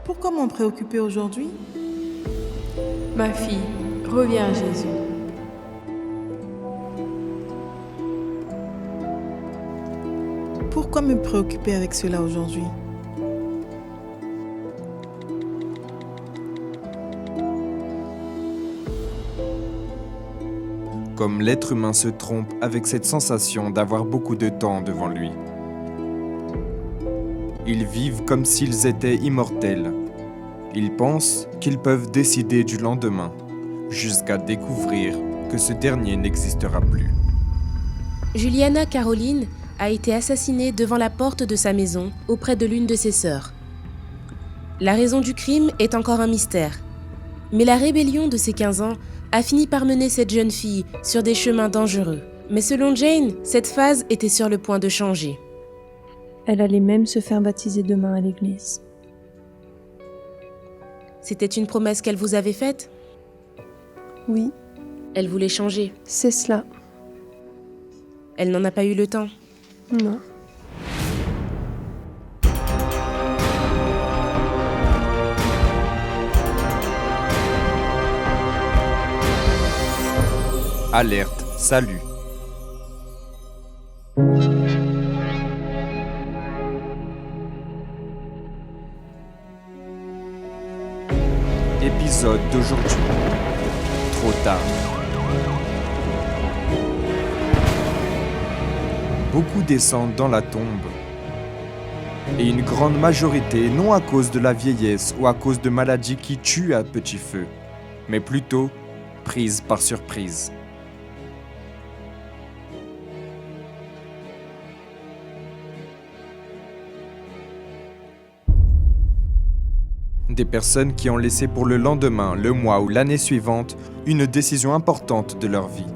Pourquoi m'en préoccuper aujourd'hui? Ma fille, reviens à Jésus. Pourquoi me préoccuper avec cela aujourd'hui? Comme l'être humain se trompe avec cette sensation d'avoir beaucoup de temps devant lui. Ils vivent comme s'ils étaient immortels. Ils pensent qu'ils peuvent décider du lendemain, jusqu'à découvrir que ce dernier n'existera plus. Juliana Caroline a été assassinée devant la porte de sa maison, auprès de l'une de ses sœurs. La raison du crime est encore un mystère. Mais la rébellion de ses 15 ans a fini par mener cette jeune fille sur des chemins dangereux. Mais selon Jane, cette phase était sur le point de changer. Elle allait même se faire baptiser demain à l'église. C'était une promesse qu'elle vous avait faite? Oui, Elle voulait changer. c'est cela. Elle n'en a pas eu le temps. Non. Alerte, salut. Épisode d'aujourd'hui. Trop tard. Beaucoup descendent dans la tombe. Et une grande majorité, non à cause de la vieillesse ou à cause de maladies qui tuent à petit feu, mais plutôt prises par surprise. Des personnes qui ont laissé pour le lendemain, le mois ou l'année suivante une décision importante de leur vie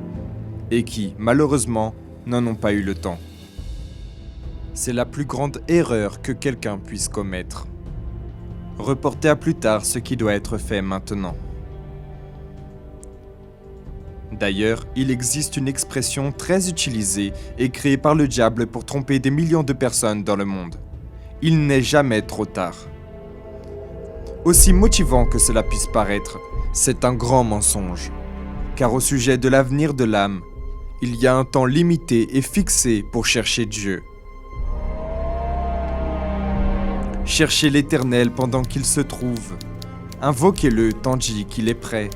et qui, malheureusement, n'en ont pas eu le temps. C'est la plus grande erreur que quelqu'un puisse commettre. Reporter à plus tard ce qui doit être fait maintenant. D'ailleurs, il existe une expression très utilisée et créée par le diable pour tromper des millions de personnes dans le monde. Il n'est jamais trop tard. Aussi motivant que cela puisse paraître, c'est un grand mensonge. Car au sujet de l'avenir de l'âme, il y a un temps limité et fixé pour chercher Dieu. Cherchez l'Éternel pendant qu'il se trouve. Invoquez-le tandis qu'il est prêt.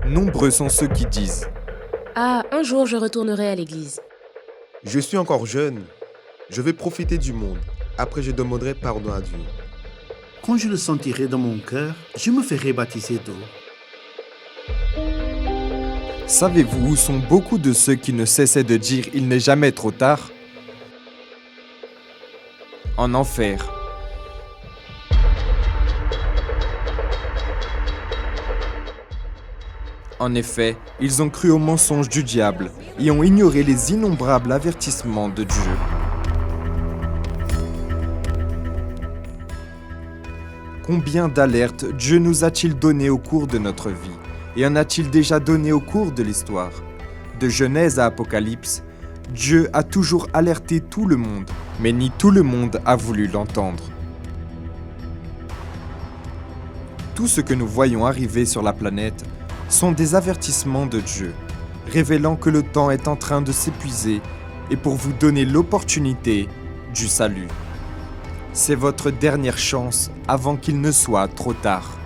Nombreux sont ceux qui disent « Ah, un jour je retournerai à l'église. Je suis encore jeune. Je vais profiter du monde. Après, je demanderai pardon à Dieu. Quand je le sentirai dans mon cœur, je me ferai baptiser d'eau. » Savez-vous où sont beaucoup de ceux qui ne cessaient de dire « il n'est jamais trop tard » ? En enfer. En effet, ils ont cru aux mensonges du diable et ont ignoré les innombrables avertissements de Dieu. Combien d'alertes Dieu nous a-t-il données au cours de notre vie? Et en a-t-il déjà donné au cours de l'histoire? De Genèse à Apocalypse, Dieu a toujours alerté tout le monde, mais ni tout le monde a voulu l'entendre. Tout ce que nous voyons arriver sur la planète sont des avertissements de Dieu, révélant que le temps est en train de s'épuiser et pour vous donner l'opportunité du salut. C'est votre dernière chance avant qu'il ne soit trop tard.